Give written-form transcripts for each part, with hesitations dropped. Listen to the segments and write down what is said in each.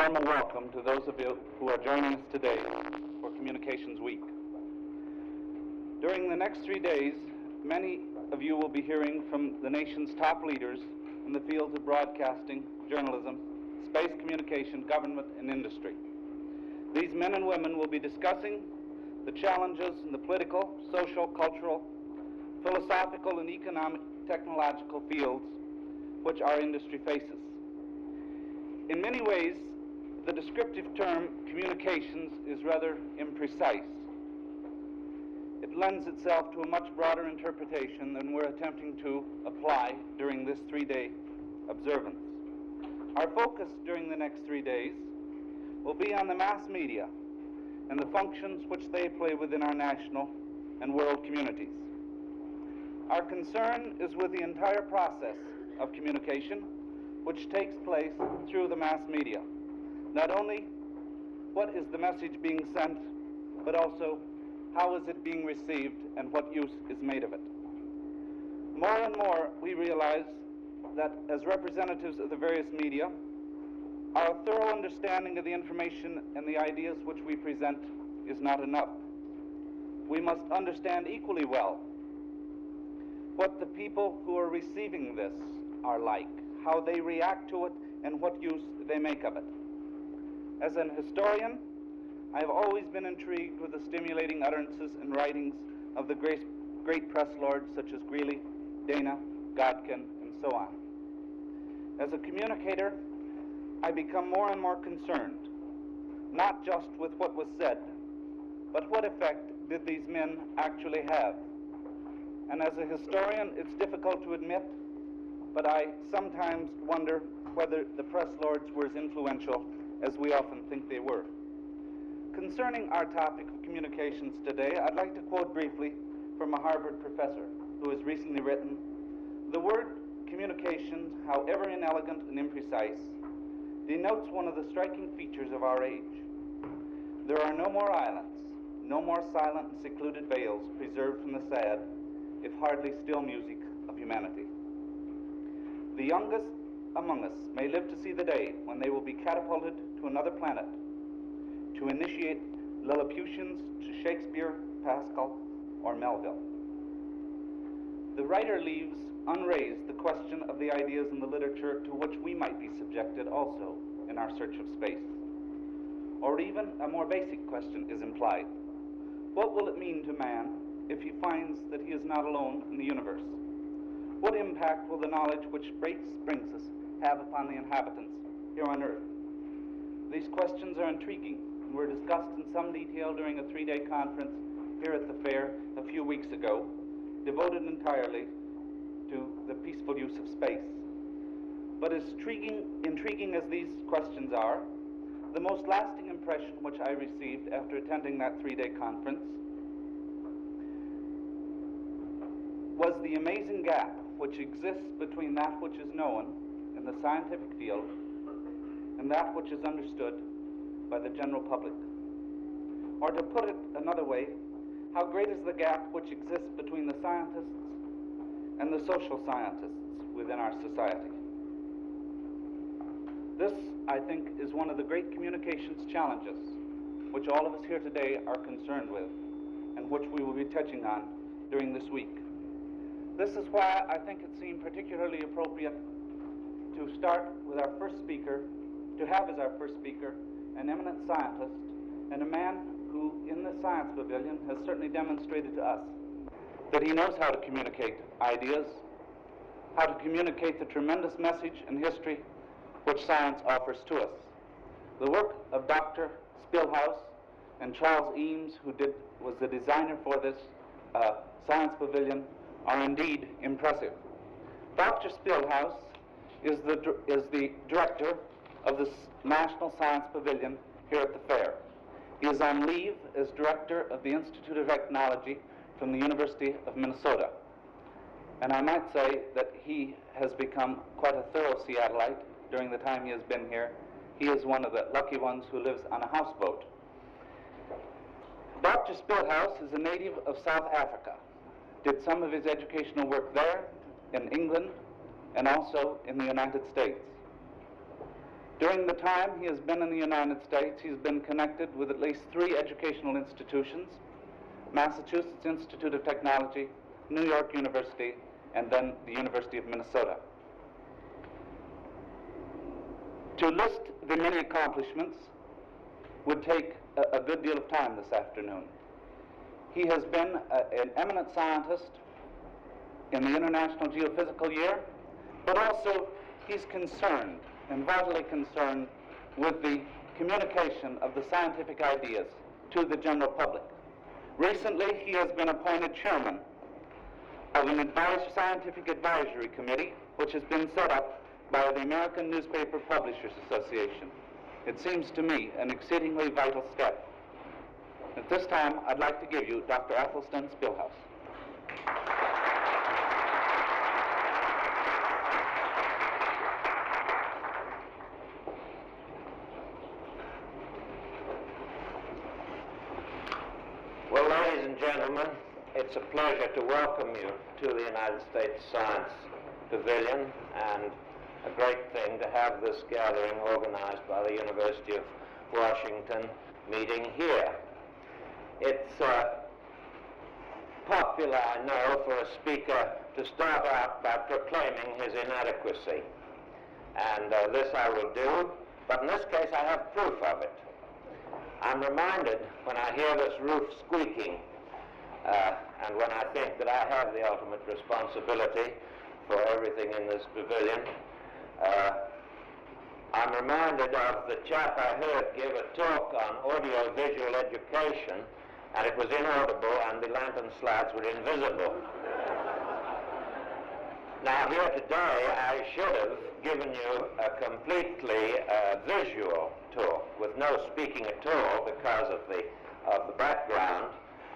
warm welcome to those of you who are joining us today for Communications Week. During the next 3 days, many of you will be hearing from the nation's top leaders in the fields of broadcasting, journalism, space communication, government, and industry. These men and women will be discussing the challenges in the political, social, cultural, philosophical, and economic technological fields which our industry faces. In many ways, the descriptive term communications is rather imprecise. It lends itself to a much broader interpretation than we're attempting to apply during this 3-day observance. Our focus during the next 3 days will be on the mass media and the functions which they play within our national and world communities. Our concern is with the entire process of communication which takes place through the mass media. Not only what is the message being sent, but also how is it being received and what use is made of it. More and more we realize that as representatives of the various media, our thorough understanding of the information and the ideas which we present is not enough. We must understand equally well what the people who are receiving this are like, how they react to it, and what use they make of it. As an historian, I have always been intrigued with the stimulating utterances and writings of the great press lords such as Greeley, Dana, Godkin, and so on. As a communicator, I become more and more concerned, not just with what was said, but what effect did these men actually have. And as a historian, it's difficult to admit, but I sometimes wonder whether the press lords were as influential as we often think they were. Concerning our topic of communications today, I'd like to quote briefly from a Harvard professor who has recently written, "The word communications, however inelegant and imprecise, denotes one of the striking features of our age. There are no more islands, no more silent and secluded vales preserved from the sad, if hardly still music of humanity. The youngest among us may live to see the day when they will be catapulted to another planet to initiate Lilliputians to Shakespeare, Pascal, or Melville." The writer leaves unraised the question of the ideas in the literature to which we might be subjected also in our search of space. Or even a more basic question is implied. What will it mean to man if he finds that he is not alone in the universe? What impact will the knowledge which brings us have upon the inhabitants here on Earth? These questions are intriguing and were discussed in some detail during a 3-day conference here at the fair a few weeks ago, devoted entirely to the peaceful use of space. But as intriguing as these questions are, the most lasting impression which I received after attending that 3-day conference was the amazing gap which exists between that which is known in the scientific field and that which is understood by the general public. Or to put it another way, how great is the gap which exists between the scientists and the social scientists within our society. This, I think, is one of the great communications challenges which all of us here today are concerned with and which we will be touching on during this week. This is why I think it seemed particularly appropriate to start with our first speaker, to have as our first speaker an eminent scientist and a man who, in the Science Pavilion, has certainly demonstrated to us that he knows how to communicate ideas, how to communicate the tremendous message and history which science offers to us. The work of Dr. Spilhaus and Charles Eames, who was the designer for this Science Pavilion, are indeed impressive. Dr. Spilhaus is the director of the National Science Pavilion here at the fair. He is on leave as director of the Institute of Technology from the University of Minnesota. And I might say that he has become quite a thorough Seattleite during the time he has been here. He is one of the lucky ones who lives on a houseboat. Dr. Spilhaus is a native of South Africa, did some of his educational work there, in England, and also in the United States. During the time he has been in the United States, he's been connected with at least 3 educational institutions: Massachusetts Institute of Technology, New York University, and then the University of Minnesota. To list the many accomplishments would take a good deal of time this afternoon. He has been an eminent scientist in the International Geophysical Year, but also he's concerned, and vitally concerned, with the communication of the scientific ideas to the general public. Recently, he has been appointed chairman of an scientific advisory committee, which has been set up by the American Newspaper Publishers Association. It seems to me an exceedingly vital step. At this time, I'd like to give you Dr. Athelstan Spilhaus. Well, ladies and gentlemen, it's a pleasure to welcome you to the United States Science Pavilion, and a great thing to have this gathering organized by the University of Washington meeting here. It's popular, I know, for a speaker to start out by proclaiming his inadequacy. And this I will do, but in this case I have proof of it. I'm reminded when I hear this roof squeaking, and when I think that I have the ultimate responsibility for everything in this pavilion, I'm reminded of the chap I heard give a talk on audio-visual education, and it was inaudible and the lantern slides were invisible. Now here today I should have given you a completely visual talk with no speaking at all because of the background,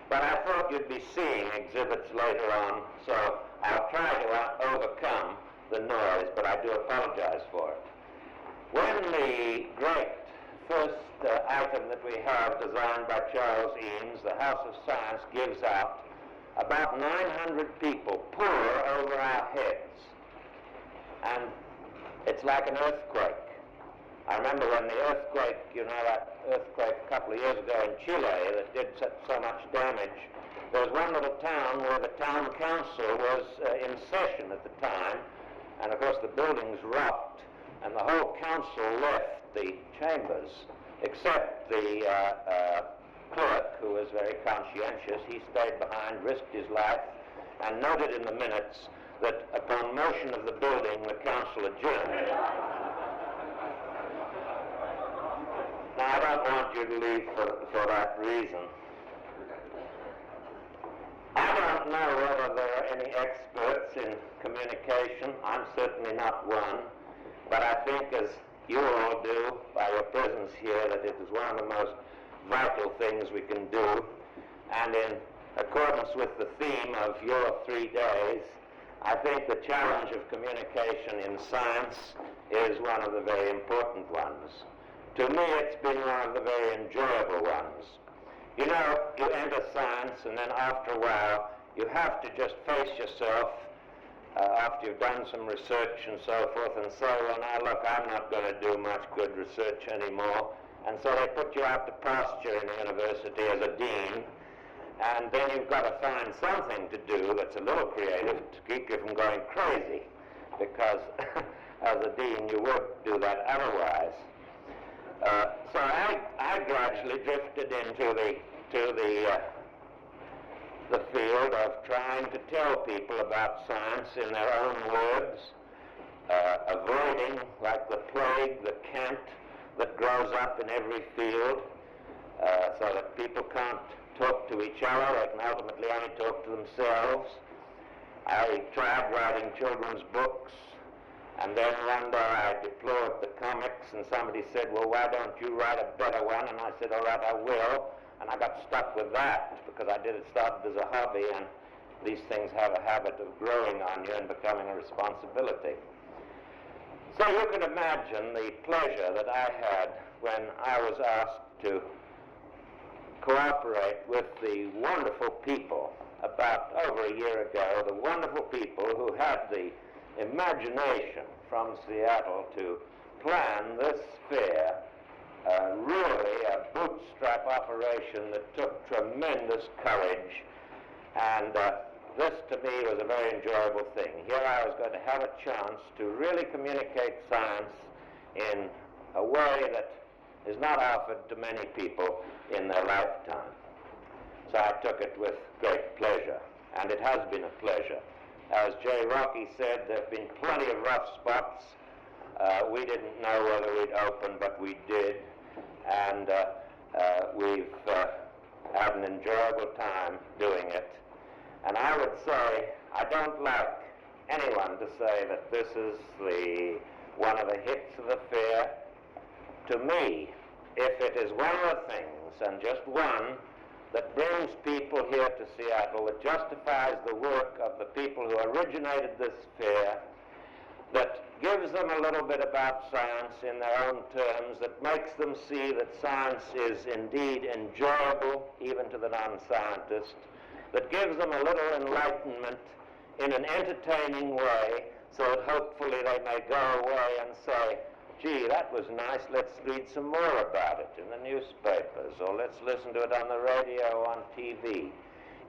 but I thought you'd be seeing exhibits later on, so I'll try to overcome the noise, but I do apologize for it. When the great first item that we have, designed by Charles Eames, the House of Science, gives out, about 900 people pour over our heads, and it's like an earthquake. I remember when the earthquake, that earthquake a couple of years ago in Chile that did so much damage, there was one little town where the town council was in session at the time, and of course the buildings rocked, and the whole council left the chambers, except the clerk, who was very conscientious. He stayed behind, risked his life, and noted in the minutes that upon motion of the building, the council adjourned. Now, I don't want you to leave for that reason. I don't know whether there are any experts in communication. I'm certainly not one. But I think, as you all do by your presence here, that it is one of the most vital things we can do. And in accordance with the theme of your 3 days, I think the challenge of communication in science is one of the very important ones. To me, it's been one of the very enjoyable ones. You know, you enter science, and then after a while, you have to just face yourself after you've done some research and so forth, and say, well, now look, I'm not going to do much good research anymore. And so they put you out to pasture in the university as a dean, and then you've got to find something to do that's a little creative to keep you from going crazy, because as a dean you would do that otherwise. So I gradually drifted into the field of trying to tell people about science in their own words, avoiding, like the plague, the cant that grows up in every field, so that people can't talk to each other. They can ultimately only talk to themselves. I tried writing children's books, and then one day I deplored the comics, and somebody said, well, why don't you write a better one? And I said, all right, I will. And I got stuck with that because it started as a hobby, and these things have a habit of growing on you and becoming a responsibility. So you can imagine the pleasure that I had when I was asked to cooperate with the wonderful people about over a year ago, the wonderful people who had the imagination from Seattle to plan this fair really a bootstrap operation that took tremendous courage, and this to me was a very enjoyable thing. Here I was going to have a chance to really communicate science in a way that is not offered to many people in their lifetime. So I took it with great pleasure, and it has been a pleasure. As J. Rocky said, there have been plenty of rough spots. We didn't know whether we'd open, but we did, and we've had an enjoyable time doing it. And I would say, I don't like anyone to say that this is one of the hits of the fair. To me, if it is one of the things, and just one, that brings people here to Seattle, that justifies the work of the people who originated this fair, that gives them a little bit about science in their own terms, that makes them see that science is indeed enjoyable even to the non-scientist, that gives them a little enlightenment in an entertaining way, so that hopefully they may go away and say, gee, that was nice, let's read some more about it in the newspapers, or let's listen to it on the radio, on TV.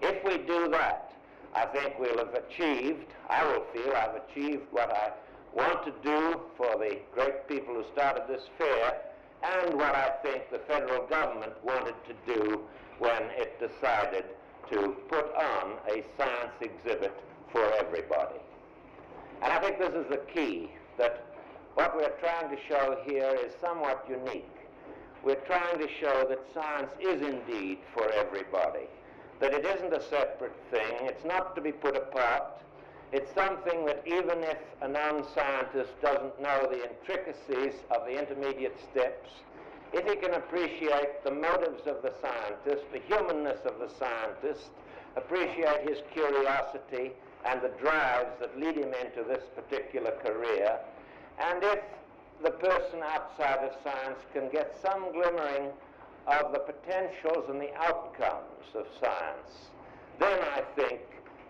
If we do that, I think we'll have achieved, I will feel I've achieved what I want to do for the great people who started this fair, and what I think the federal government wanted to do when it decided to put on a science exhibit for everybody. And I think this is the key, that what we're trying to show here is somewhat unique. We're trying to show that science is indeed for everybody, that it isn't a separate thing, it's not to be put apart, it's something that even if a non-scientist doesn't know the intricacies of the intermediate steps, if he can appreciate the motives of the scientist, the humanness of the scientist, appreciate his curiosity and the drives that lead him into this particular career, and if the person outside of science can get some glimmering of the potentials and the outcomes of science, then I think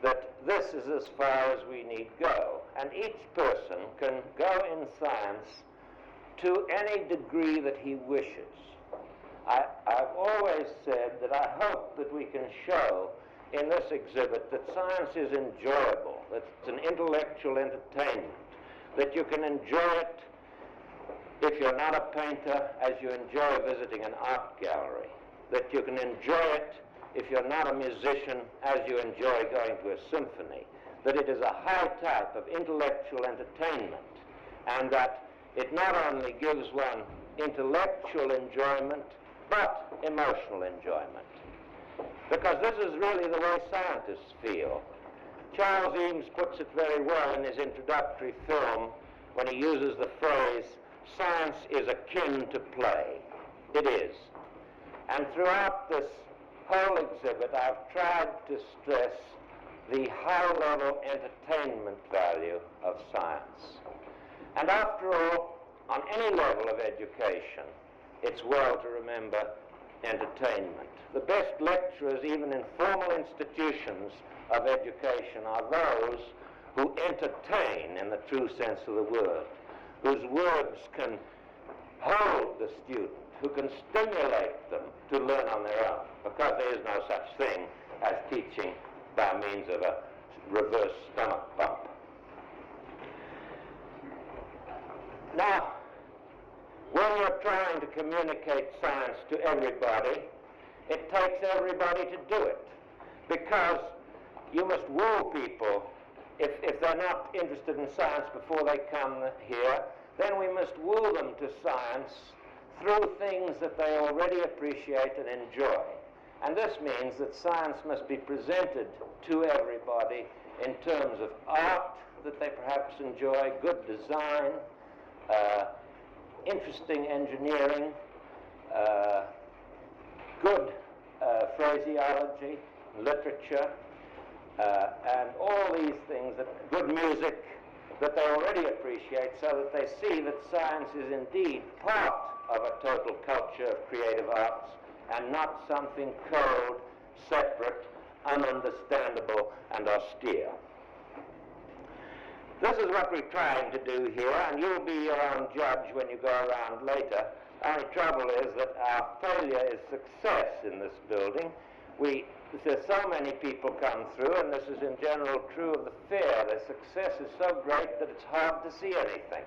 that this is as far as we need go. And each person can go in science to any degree that he wishes. I've always said that I hope that we can show in this exhibit that science is enjoyable, that it's an intellectual entertainment, that you can enjoy it if you're not a painter as you enjoy visiting an art gallery, that you can enjoy it if you're not a musician as you enjoy going to a symphony, that it is a high type of intellectual entertainment, and that it not only gives one intellectual enjoyment, but emotional enjoyment. Because this is really the way scientists feel. Charles Eames puts it very well in his introductory film when he uses the phrase, science is akin to play. It is. And throughout this whole exhibit, I've tried to stress the high-level entertainment value of science. And after all, on any level of education, it's well to remember entertainment. The best lecturers, even in formal institutions of education, are those who entertain in the true sense of the word, whose words can hold the student, who can stimulate them to learn on their own, because there is no such thing as teaching by means of a reverse stomach pump. Now, when you're trying to communicate science to everybody, it takes everybody to do it, because you must woo people. If they're not interested in science before they come here, then we must woo them to science through things that they already appreciate and enjoy. And this means that science must be presented to everybody in terms of art that they perhaps enjoy, good design, interesting engineering, good phraseology, literature, and all these things, good music that they already appreciate, so that they see that science is indeed part of a total culture of creative arts and not something cold, separate, ununderstandable, and austere. This is what we're trying to do here, and you'll be your own judge when you go around later. Only trouble is that our failure is success in this building. There's so many people come through, and this is in general true of the fair. The success is so great that it's hard to see anything.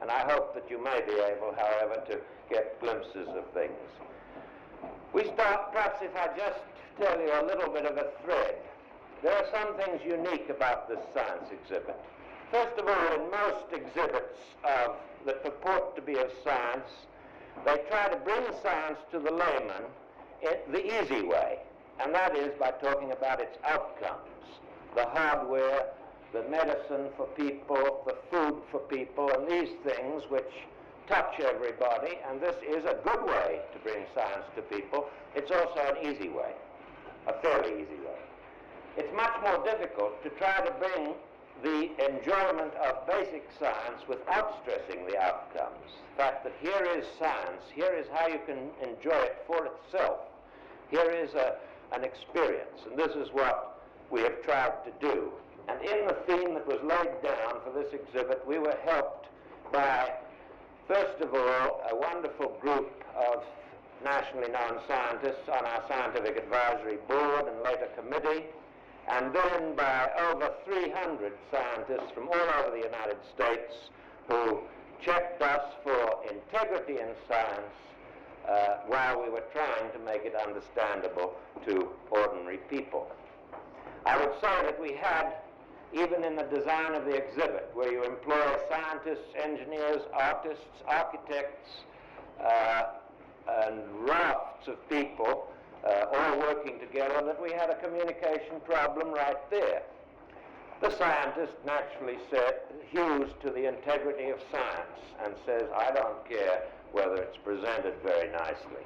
And I hope that you may be able, however, to get glimpses of things. We start, perhaps if I just tell you a little bit of a thread. There are some things unique about this science exhibit. First of all, in most exhibits that purport to be of science, they try to bring science to the layman the easy way, and that is by talking about its outcomes, the hardware, the medicine for people, the food for people, and these things which touch everybody, and this is a good way to bring science to people. It's also an easy way, a fairly easy way. It's much more difficult to try to bring the enjoyment of basic science without stressing the outcomes. The fact that here is science, here is how you can enjoy it for itself. Here is an experience, and this is what we have tried to do. And in the theme that was laid down for this exhibit, we were helped by, first of all, a wonderful group of nationally known scientists on our scientific advisory board and later committee, and then by over 300 scientists from all over the United States who checked us for integrity in science while we were trying to make it understandable to ordinary people. I would say that we had, even in the design of the exhibit, where you employ scientists, engineers, artists, architects, and rafts of people all working together, that we had a communication problem right there. The scientist naturally hews to the integrity of science and says, I don't care whether it's presented very nicely.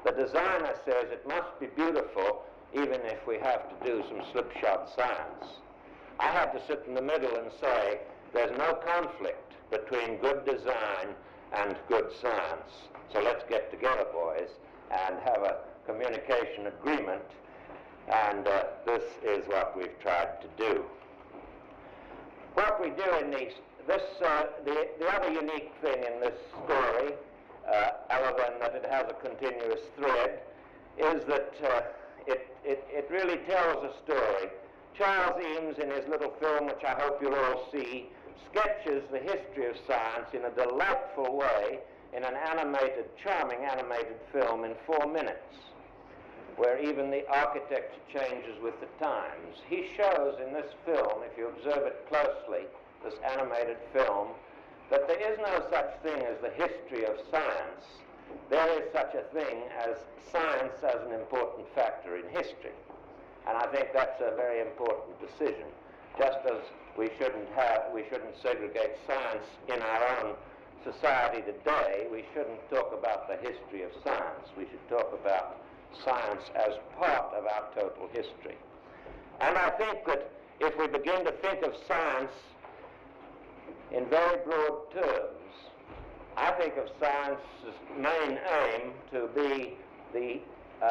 The designer says it must be beautiful even if we have to do some slipshod science. I had to sit in the middle and say, there's no conflict between good design and good science. So let's get together, boys, and have a communication agreement, and this is what we've tried to do. What we do in the other unique thing in this story, other than that it has a continuous thread, is that it really tells a story. Charles Eames, in his little film, which I hope you'll all see, sketches the history of science in a delightful way in an charming animated film in 4 minutes, where even the architecture changes with the times. He shows in this film, if you observe it closely, this animated film, that there is no such thing as the history of science. There is such a thing as science as an important factor in history. And I think that's a very important decision. Just as we shouldn't segregate science in our own society today, we shouldn't talk about the history of science. We should talk about science as part of our total history. And I think that if we begin to think of science in very broad terms, I think of science's main aim to be the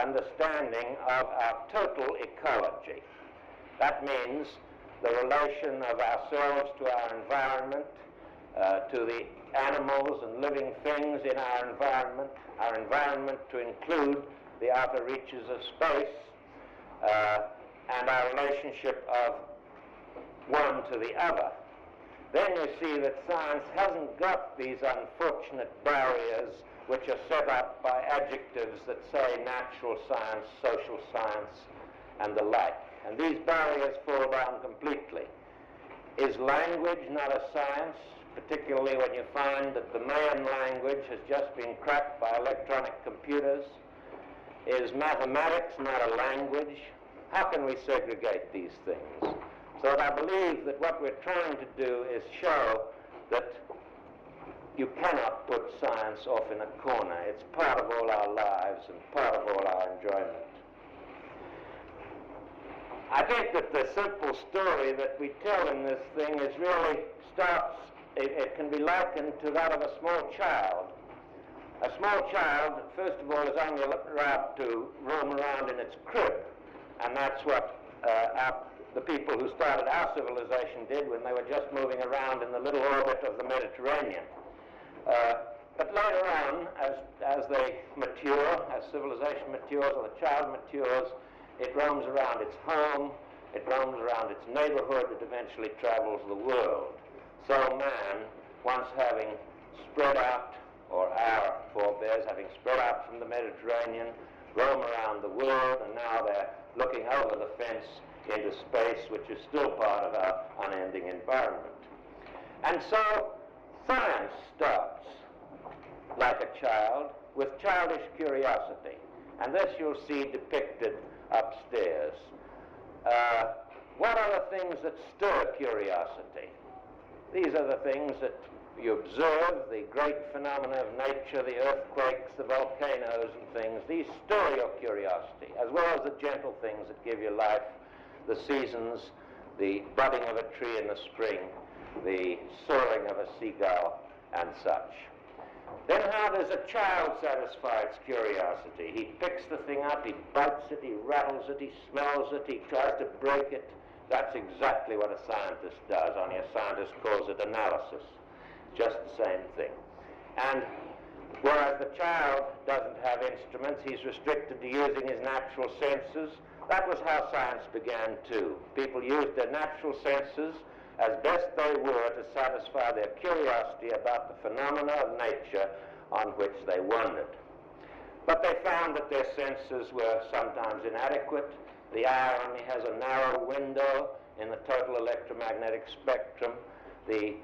understanding of our total ecology. That means the relation of ourselves to our environment, to the animals and living things in our environment to include the outer reaches of space, and our relationship of one to the other. Then you see that science hasn't got these unfortunate barriers which are set up by adjectives that say natural science, social science, and the like. And these barriers fall down completely. Is language not a science, particularly when you find that the Mayan language has just been cracked by electronic computers? Is mathematics not a language? How can we segregate these things? So I believe that what we're trying to do is show that you cannot put science off in a corner. It's part of all our lives and part of all our enjoyment. I think that the simple story that we tell in this thing is really it can be likened to that of a small child. A small child, first of all, is only allowed to roam around in its crib, and that's what our the people who started our civilization did when they were just moving around in the little orbit of the Mediterranean. But later on, as they mature, as civilization matures or the child matures, it roams around its home, it roams around its neighborhood, it eventually travels the world. So man, once having spread out, or our forebears having spread out from the Mediterranean, roam around the world, and now they're looking over the fence into space, which is still part of our unending environment. And so science starts, like a child, with childish curiosity. And this you'll see depicted upstairs. What are the things that stir curiosity? These are the things that you observe, the great phenomena of nature, the earthquakes, the volcanoes and things. These stir your curiosity, as well as the gentle things that give you life, the seasons, the budding of a tree in the spring, the soaring of a seagull, and such. Then how does a child satisfy its curiosity? He picks the thing up, he bites it, he rattles it, he smells it, he tries to break it. That's exactly what a scientist does, only a scientist calls it analysis. Just the same thing. And whereas the child doesn't have instruments, he's restricted to using his natural senses. That was how science began too. People used their natural senses as best they were to satisfy their curiosity about the phenomena of nature on which they wondered. But they found that their senses were sometimes inadequate. The eye only has a narrow window in the total electromagnetic spectrum. The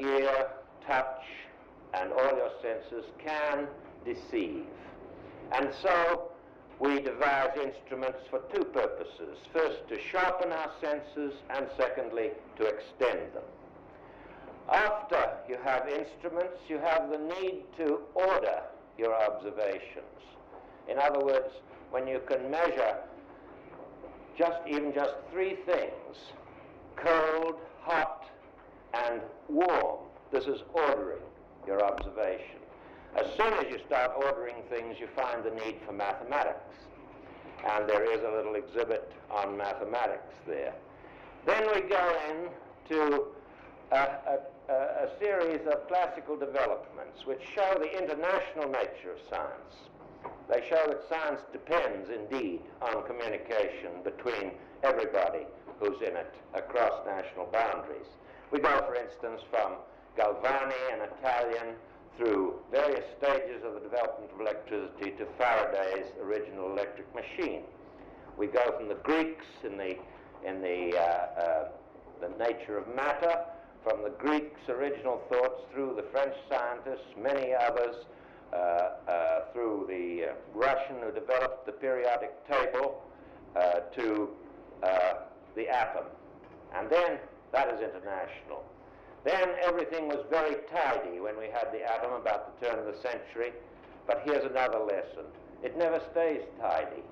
ear, touch, and all your senses can deceive. And so we devise instruments for two purposes. First, to sharpen our senses, and secondly, to extend them. After you have instruments, you have the need to order your observations. In other words, when you can measure even just three things, cold, hot, and warm, this is ordering your observation. As soon as you start ordering things, you find the need for mathematics. And there is a little exhibit on mathematics there. Then we go into a series of classical developments which show the international nature of science. They show that science depends indeed on communication between everybody who's in it across national boundaries. We go, for instance, from Galvani, an Italian, through various stages of the development of electricity to Faraday's original electric machine. We go from the Greeks in the nature of matter, from the Greeks' original thoughts through the French scientists, many others, through the Russian who developed the periodic table, to the atom. And then that is international. Then everything was very tidy when we had the atom about the turn of the century. But here's another lesson. It never stays tidy.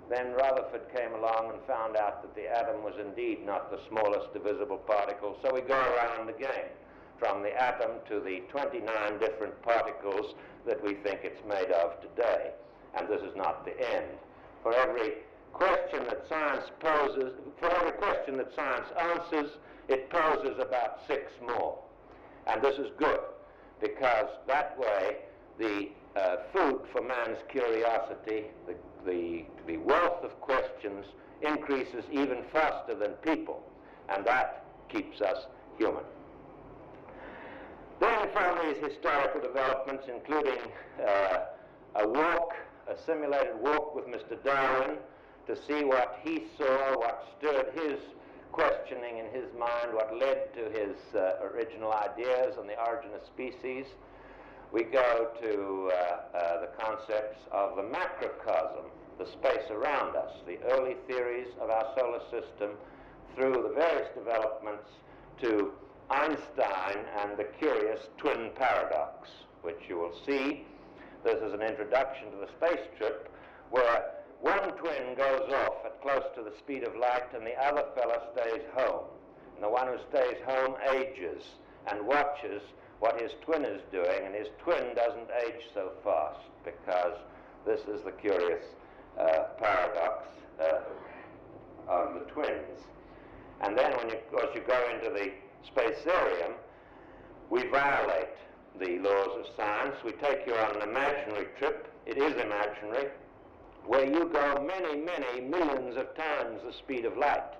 Then Rutherford came along and found out that the atom was indeed not the smallest divisible particle. So we go around again, from the atom to the 29 different particles that we think it's made of today. And this is not the end. For every question that science poses, for every question that science answers, it poses about 6 more. And this is good, because that way the food for man's curiosity, the wealth of questions, increases even faster than people, and that keeps us human. Then from these historical developments, including a simulated walk with Mr. Darwin, to see what he saw, what stirred his questioning in his mind, what led to his original ideas on the origin of species. We go to the concepts of the macrocosm, the space around us, the early theories of our solar system, through the various developments to Einstein and the curious twin paradox, which you will see. This is an introduction to the space trip, where one twin goes off at close to the speed of light and the other fellow stays home. And the one who stays home ages and watches what his twin is doing, and his twin doesn't age so fast, because this is the curious paradox of the twins. And then when you, of course, you go into the Spacerium, we violate the laws of science. We take you on an imaginary trip. It is imaginary, where you go many, many millions of times the speed of light.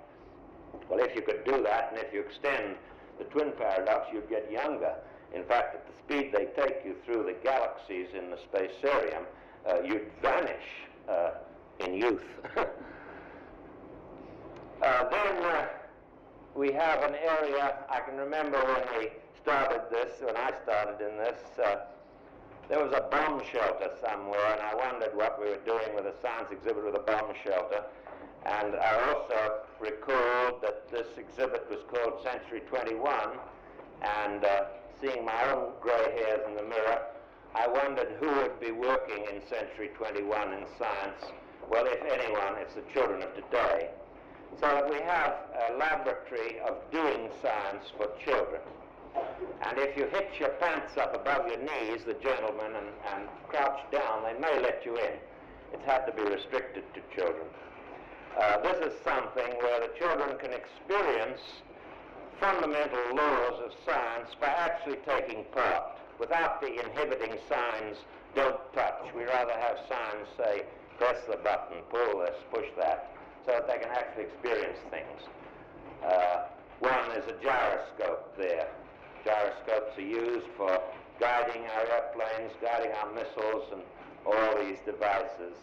Well, if you could do that, and if you extend the twin paradox, you'd get younger. In fact, at the speed they take you through the galaxies in the Spacerium, you'd vanish in youth. Then we have an area, I can remember when I started in this, there was a bomb shelter somewhere, and I wondered what we were doing with a science exhibit with a bomb shelter. And I also recalled that this exhibit was called Century 21, and seeing my own gray hairs in the mirror, I wondered who would be working in Century 21 in science. Well, if anyone, it's the children of today. So that we have a laboratory of doing science for children. And if you hitch your pants up above your knees, the gentlemen, and crouch down, they may let you in. It's had to be restricted to children. This is something where the children can experience fundamental laws of science by actually taking part, without the inhibiting signs, don't touch. We rather have signs say, press the button, pull this, push that, so that they can actually experience things. One is a gyroscope there. Gyroscopes are used for guiding our airplanes, guiding our missiles, and all these devices.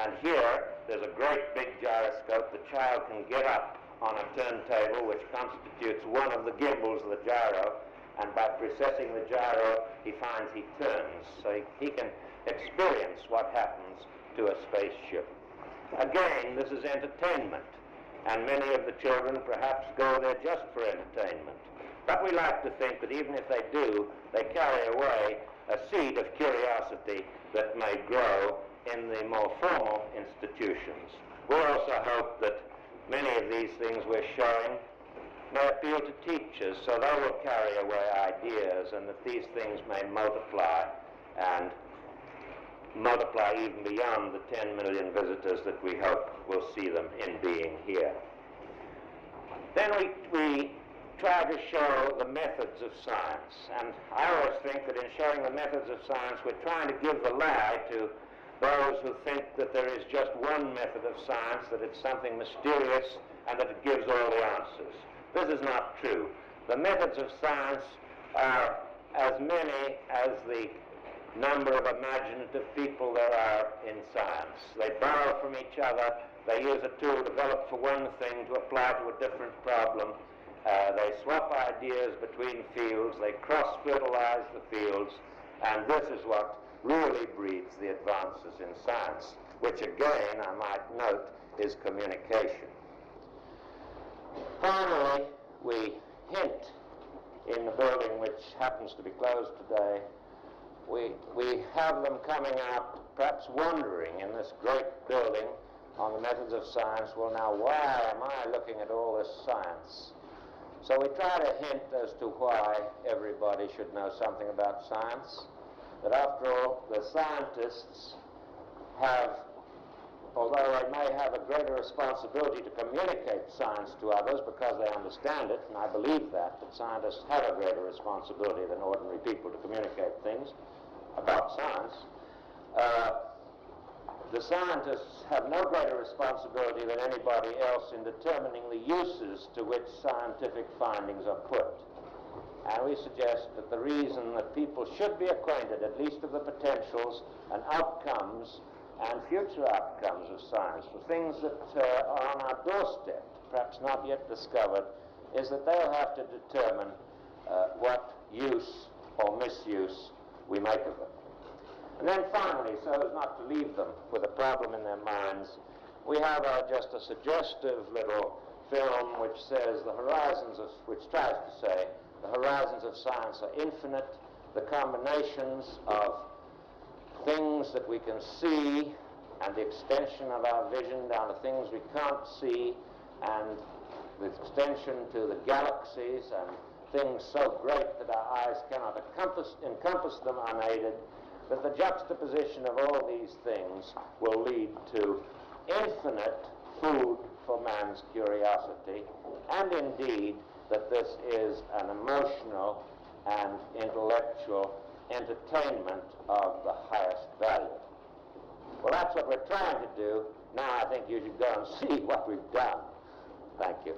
And here, there's a great big gyroscope. The child can get up on a turntable, which constitutes one of the gimbals of the gyro, and by precessing the gyro, he finds he turns. So he can experience what happens to a spaceship. Again, this is entertainment, and many of the children perhaps go there just for entertainment. But we like to think that even if they do, they carry away a seed of curiosity that may grow in the more formal institutions. We also hope that many of these things we're showing may appeal to teachers, so they will carry away ideas, and that these things may multiply, and multiply even beyond the 10 million visitors that we hope will see them in being here. Then we try to show the methods of science, and I always think that in showing the methods of science, we're trying to give the lie to those who think that there is just one method of science, that it's something mysterious, and that it gives all the answers. This is not true. The methods of science are as many as the number of imaginative people there are in science. They borrow from each other. They use a tool developed for one thing to apply to a different problem. They swap ideas between fields. They cross-fertilize the fields. And this is what really breeds the advances in science, which again, I might note, is communication. Finally, we hint in the building, which happens to be closed today, we have them coming out, perhaps wondering in this great building on the methods of science, well now, why am I looking at all this science? So we try to hint as to why everybody should know something about science. That after all, the scientists have, although they may have a greater responsibility to communicate science to others because they understand it, and I believe that scientists have a greater responsibility than ordinary people to communicate things about science, the scientists have no greater responsibility than anybody else in determining the uses to which scientific findings are put. And we suggest that the reason that people should be acquainted, at least of the potentials and outcomes and future outcomes of science, for things that are on our doorstep, perhaps not yet discovered, is that they'll have to determine what use or misuse we make of them. And then finally, so as not to leave them with a problem in their minds, we have just a suggestive little film which says which tries to say the horizons of science are infinite. The combinations of things that we can see and the extension of our vision down to things we can't see, and the extension to the galaxies and things so great that our eyes cannot encompass them unaided, that the juxtaposition of all these things will lead to infinite food for man's curiosity, and indeed that this is an emotional and intellectual entertainment of the highest value. Well, that's what we're trying to do. Now I think you should go and see what we've done. Thank you.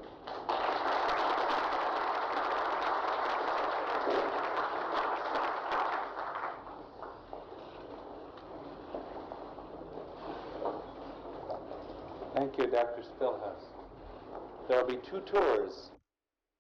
Thank you, Dr. Stillhouse. There will be 2 tours